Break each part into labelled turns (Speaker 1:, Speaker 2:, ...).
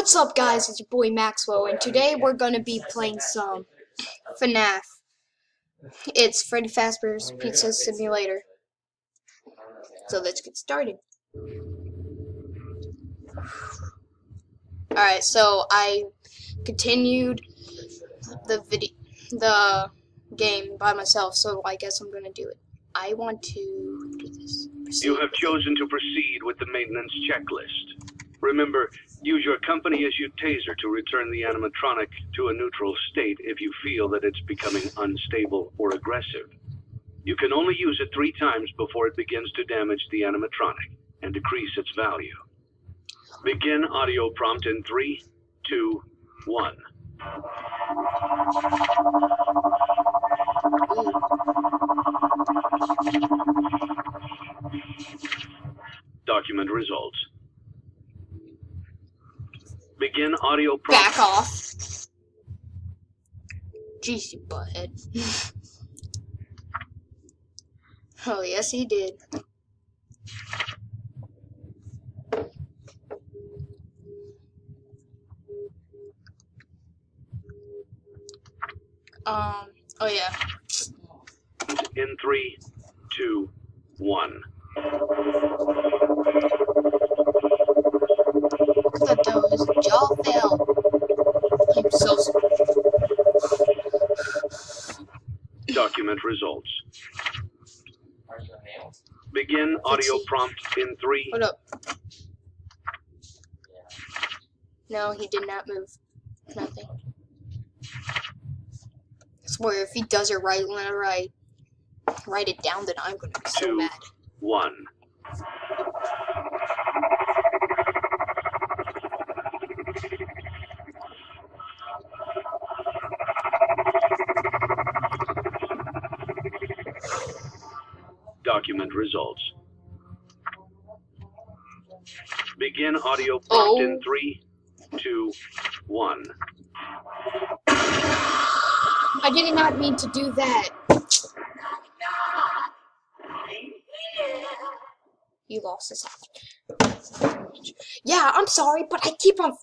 Speaker 1: What's up, guys? It's your boy Maxwell, and today we're gonna be playing some FNAF. It's Freddy Fazbear's Pizza Simulator. So let's get started. Alright, so I continued the game by myself, so I guess I'm gonna do it. I want to do this. Proceed.
Speaker 2: You have chosen to proceed with the maintenance checklist. Remember, use your company-issued taser to return the animatronic to a neutral state if you feel that it's becoming unstable or aggressive. You can only use it 3 times before it begins to damage the animatronic and decrease its value. Begin audio prompt in 3, 2, 1. Document results. Begin audio prompt.
Speaker 1: Back off. Jeez, you butthead. Oh, yes, he did. Oh yeah.
Speaker 2: In 3, 2, 1.
Speaker 1: I thought that was a jaw fell. I'm so sorry.
Speaker 2: Document results. Begin audio prompt in 3.
Speaker 1: Hold up. No, he did not move. Nothing. I swear, if he does it right when I write it down, then I'm gonna be so
Speaker 2: 2,
Speaker 1: mad.
Speaker 2: 1. Document results. Begin audio prompt in 3, 2, 1.
Speaker 1: I did not mean to do that. You lost his house. Yeah, I'm sorry, but I keep on.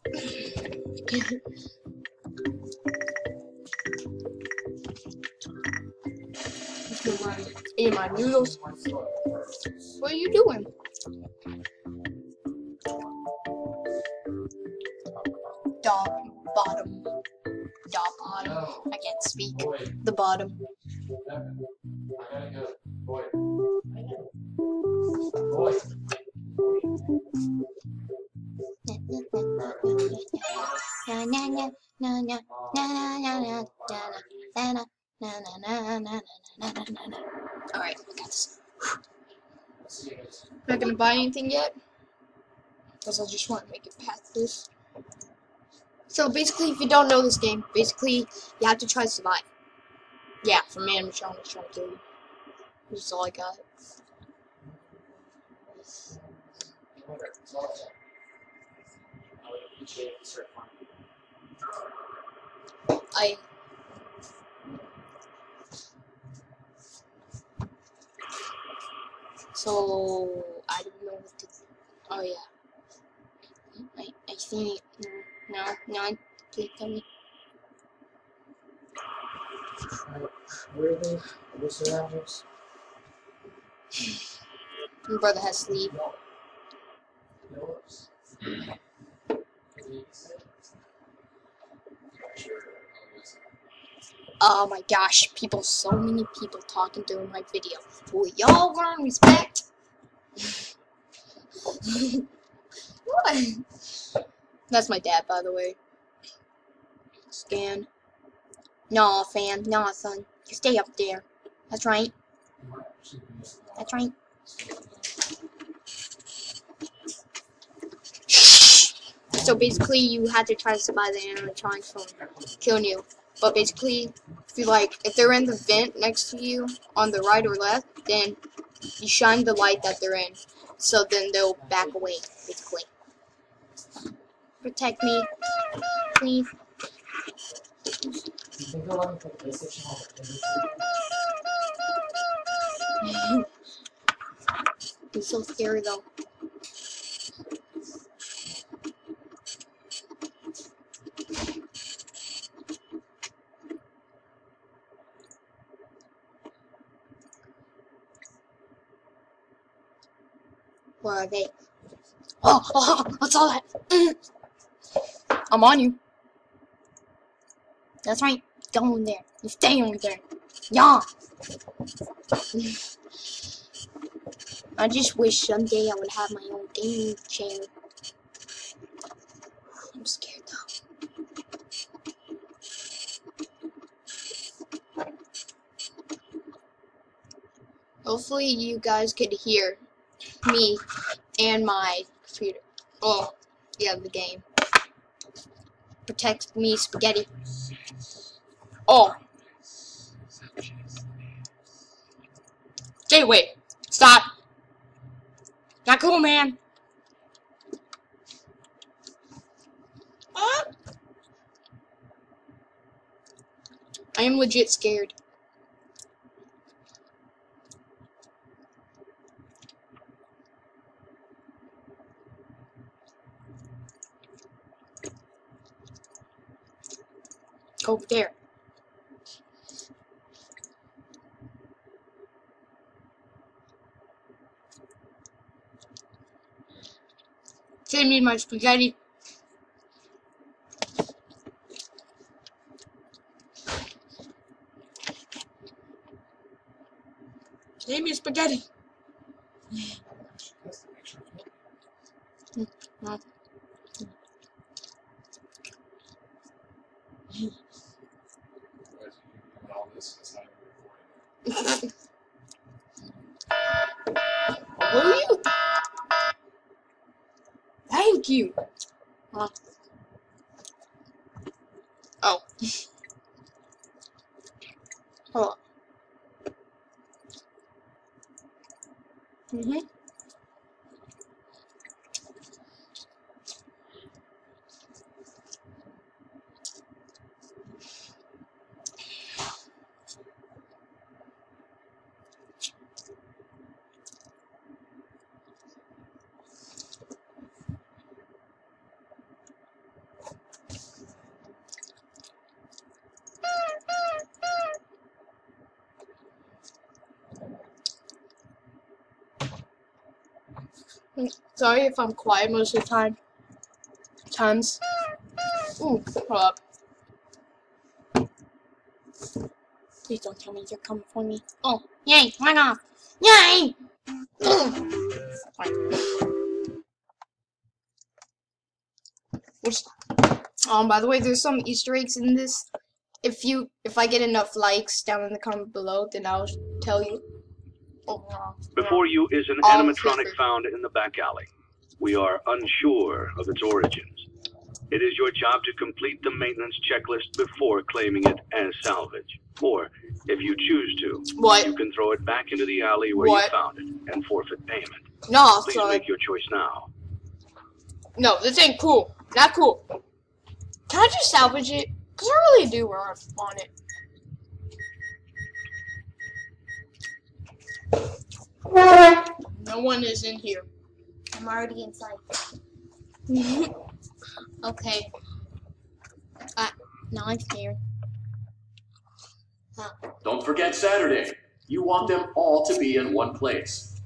Speaker 1: Eat my noodles. What are you doing? Dog bottom. Dog bottom. I can't speak. The bottom. Alright, I got this. Not gonna buy anything yet, because I just want to make it past this. So basically, if you don't know this game, basically you have to try to survive. Yeah, from animatronics trying to kill you. This is all I got. So I don't know what to. Oh yeah. I think no, please tell me.
Speaker 3: Where are they? The surroundings?
Speaker 1: My brother has sleep. Oh my gosh, so many people talking during my video. Will y'all learn respect? What? That's my dad, by the way. Scan. Nah, fam. Nah, son. You stay up there. That's right. That's right. So basically, you had to try to survive the animatronics from killing you. But basically, if they're in the vent next to you on the right or left, then you shine the light that they're in. So then they'll back away, basically. Protect me, please. It's so scary though. Where are they? Oh, I saw that. I'm on you. That's right. Go in there. You stay on there. Yeah. I just wish someday I would have my own gaming channel. I'm scared though. Hopefully you guys could hear me and my computer. Oh, yeah, the game. Protect me, spaghetti. Oh. Stay away. Stop. Not cool, man. I am legit scared. Go over there. Save me my spaghetti. Save me spaghetti. No. Will you? Thank you. Oh. Hold on. Sorry if I'm quiet most of the time. Ooh, hold up. Please don't tell me you're coming for me. Oh, yay, run off. Yay! By the way, there's some Easter eggs in this. If I get enough likes down in the comment below, then I'll tell you.
Speaker 2: Before you is an animatronic found in the back alley. We are unsure of its origins. It is your job to complete the maintenance checklist before claiming it as salvage. Or, if you choose to, you can throw it back into the alley where you found it and forfeit payment.
Speaker 1: No,
Speaker 2: please make your choice now.
Speaker 1: No, this ain't cool. Not cool. Can I just salvage it? Because I really do want it. No one is in here. I'm already inside. Okay. Now I'm scared.
Speaker 4: Don't forget Saturday. You want them all to be in one place.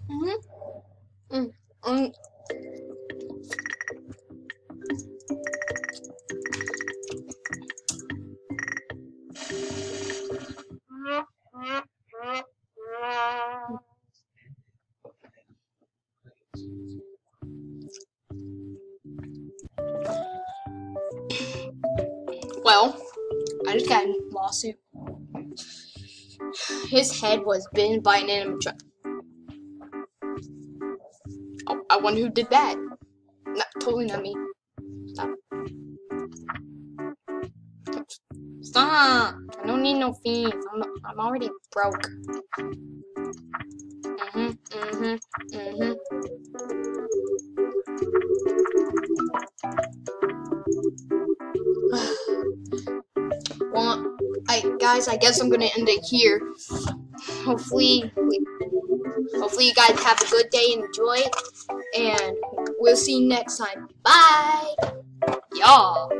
Speaker 1: Well, I just got a lawsuit. His head was bitten by an animatronic. Oh, I wonder who did that. Totally not me. Stop. Stop! I don't need no fees. I'm already broke. Well, guys, I guess I'm gonna end it here. Hopefully you guys have a good day and enjoy it, and we'll see you next time. Bye, y'all.